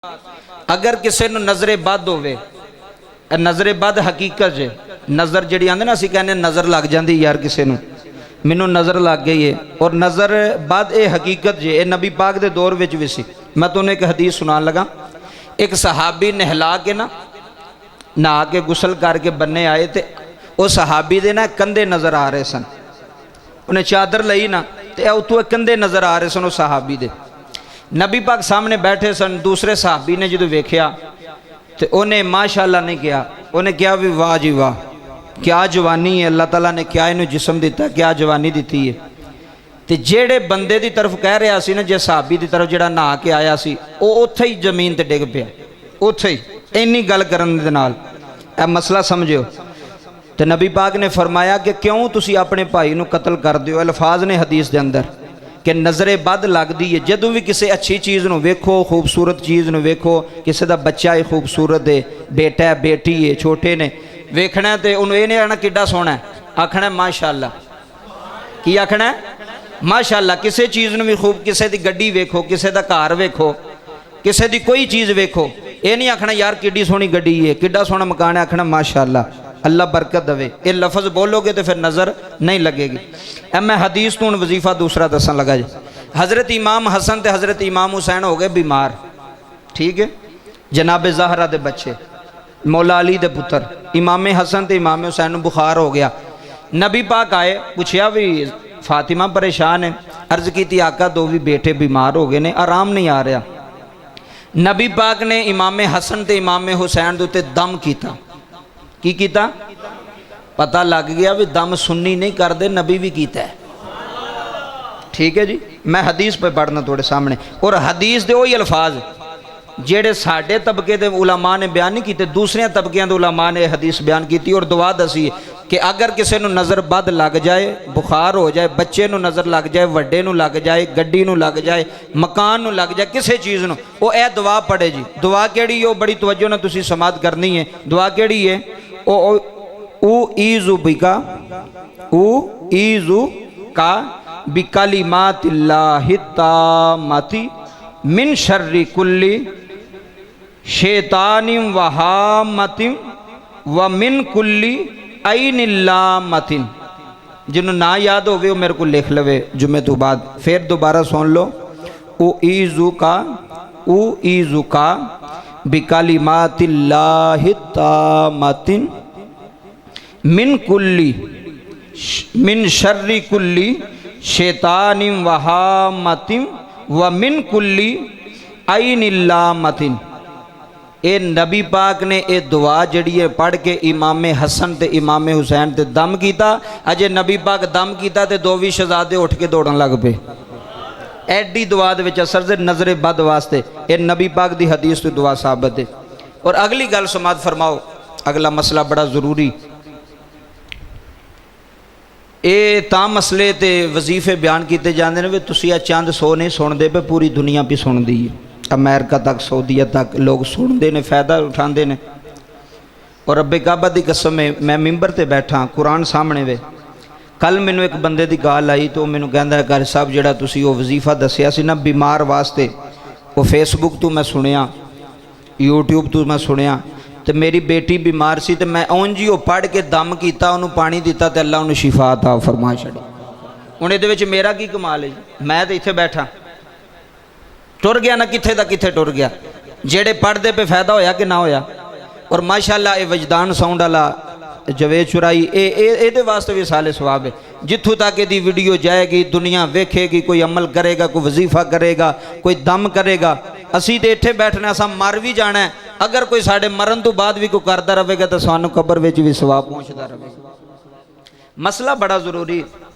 اگر کسی نو نظر بد ہوئے، نظر بد حقیقت ہے، نظر جڑی آندے نا اسی کہنے نظر لگ جاندی یار کسی نو، مینوں نظر لگ گئی ہے، اور نظر بد اے حقیقت جے، اے نبی پاک دے دور وچ وی سی۔ میں تانوں ایک حدیث سنان لگا، ایک صحابی نہلا کے نہا کے غسل کر کے بننے آئے تے او صحابی دے نا کندھے نظر آ رہے سن، انہیں چادر لئی نا تے اتوں کندھے نظر آ رہے سن، او صحابی دے نبی پاک سامنے بیٹھے سن۔ دوسرے صحابی نے جدو ویکھیا تے انہیں ماشاءاللہ نہیں کیا، انہیں کیا بھی واہ جی واہ، کیا جوانی ہے، اللہ تعالیٰ نے کیا انہوں جسم دیتا، کیا جوانی دیتی ہے۔ تے جیڑے بندے دی طرف کہہ رہا سی نا، جے صحابی دی طرف جیڑا نہا کے آیا سی، او اوتھے ہی زمین تے ڈگ پیا، اوتھے ہی اینی گل کرن دے نال۔ اے مسئلہ سمجھو تے نبی پاک نے فرمایا کہ کیوں تسی اپنے بھائی نو قتل کر دیو؟ الفاظ نے حدیث دے اندر کہ نظر بد لگ دی ہے، جدوں بھی کسی اچھی چیز نو ویکھو، خوبصورت چیز نو ویکھو، کسی دا بچہ ہے خوبصورت ہے، بیٹا ہے، بیٹی ہے، چھوٹے نے ویکھنا تے انہوں یہ نہیں آنا کڈا سونا ہے، آکھنا ہے ماشاءاللہ۔ کی آکھنا ہے؟ ماشاءاللہ۔ کسی چیز نو بھی خوب، کسی دی گڈی ویکھو، کسی دا گھر ویکھو، کسی دی کوئی چیز ویکھو، یہ نہیں آکھنا یار کڈی سونی گڈی ہے، کڈا سونا مکان ہے، آکھنا ماشاءاللہ، اللہ برکت دے۔ یہ لفظ بولو گے تو پھر نظر نہیں لگے گی۔ اب میں حدیث تو وظیفہ دوسرا دسن لگا جی۔ حضرت امام حسن تے حضرت امام حسین ہو گئے بیمار، ٹھیک ہے، جناب زہرا دے بچے، مولا علی دے پتر امام حسن تے امام حسین بخار ہو گیا۔ نبی پاک آئے، پوچھیا بھی فاطمہ پریشان ہے، عرض کی تھی آقا دو بھی بیٹے بیمار ہو گئے نے، آرام نہیں آ رہا۔ نبی پاک نے امام حسن تے امام حسین دے دم کیتا۔ کی کیتا؟ پتہ لگ گیا بھی دم سنی نہیں کر دے، نبی بھی کیتا ہے، ٹھیک ہے جی۔ میں حدیث پہ پڑھنا توڑے سامنے، اور حدیث دے وہی الفاظ جیڑے ساڑھے طبقے دے علماء نے بیان نہیں کیتے، دوسرے طبقے دے علماء نے حدیث بیان کیتی، اور دعا دسی کہ اگر کسی نو نظر بد لگ جائے، بخار ہو جائے، بچے نو نظر لگ جائے، وڈے نو لگ جائے، گڈی نو لگ جائے، مکان نو لگ جائے، کسی چیز نو، وہ اے دعا پڑھے جی۔ دعا کیڑی ہے؟ بڑی توجہ نہ تسی سماعت کرنی ہے۔ دعا کیڑی ہے؟ او ایزو بکا، او ایزو کا بکلمات اللہ التامات من شر کل شیطان و حامت و من کل عین لامت۔ جنہوں نہ یاد ہوئے وہ میرے کو لکھ لوے جمعہ تو بعد، پھر دوبارہ سن لو۔ او ایزو کا بکلمات اللہ التامات من شر کل شیطان و حامت و من کل عین لامت۔ اے نبی پاک نے اے دعا جڑی ہے پڑھ کے امام حسن تے امام حسین تے دم کیتا۔ اجے نبی پاک دم کیتا تے دووی شہزادے اٹھ کے دوڑن لگ پے، ایڈی دعا دے وچ اثر سے نظر بد واسطے۔ اے نبی پاک دی حدیث تو دعا ثابت ہے۔ اور اگلی گل سماعت فرماؤ، اگلا مسئلہ بڑا ضروری، اے تا مسئلے تے وظیفے بیان کیتے جاندے نے، تسی چند سو نہیں سن دے پہ، پوری دنیا پہ سن دی، امریکہ تک، سعودیہ تک لوگ سن دے نے، فائدہ اٹھان دے نے۔ اور رب کعبہ دی قسم میں ممبر تے بیٹھا، قرآن سامنے وے، کل مینوں ایک بندے دی گال آئی تو مینوں کہندا ہے قاری صاحب جڑا تسی وہ وظیفہ دسیا سی نا بیمار واسطے، وہ فیس بک تو میں سنیا، یوٹیوب تو میں سنیا، تو میری بیٹی بیمار سی تو میں اونجی وہ پڑھ کے دم کیتا، انہوں پانی دیتا تے اللہ انہوں شفا عطا فرما چھڑی۔ انہیں دے وچ میرا کی کمال ہے؟ میں تے ایتھے بیٹھا، ٹر گیا نا کتھے دا کتھے ٹر گیا، جیڑے پڑھ دے پہ فائدہ ہویا کہ نہ ہویا۔ اور ماشاءاللہ اے وجدان ساؤنڈ والا جوید چرائی اے دے واسطے بھی سال ثواب ہے، جتھوں تک دی ویڈیو جائے گی، دنیا ویکھے گی، کوئی عمل کرے گا، کوئی وظیفہ کرے گا، کوئی دم کرے گا، اسی تے ایتھے بیٹھنا، اساں مر بھی جانا ہے، اگر کوئی ساڑھے مرن تو بعد بھی کوئی کردا رہے گا تو سانو قبر وچ بھی ثواب پہنچدا رہے گا۔ مسئلہ بڑا ضروری ہے۔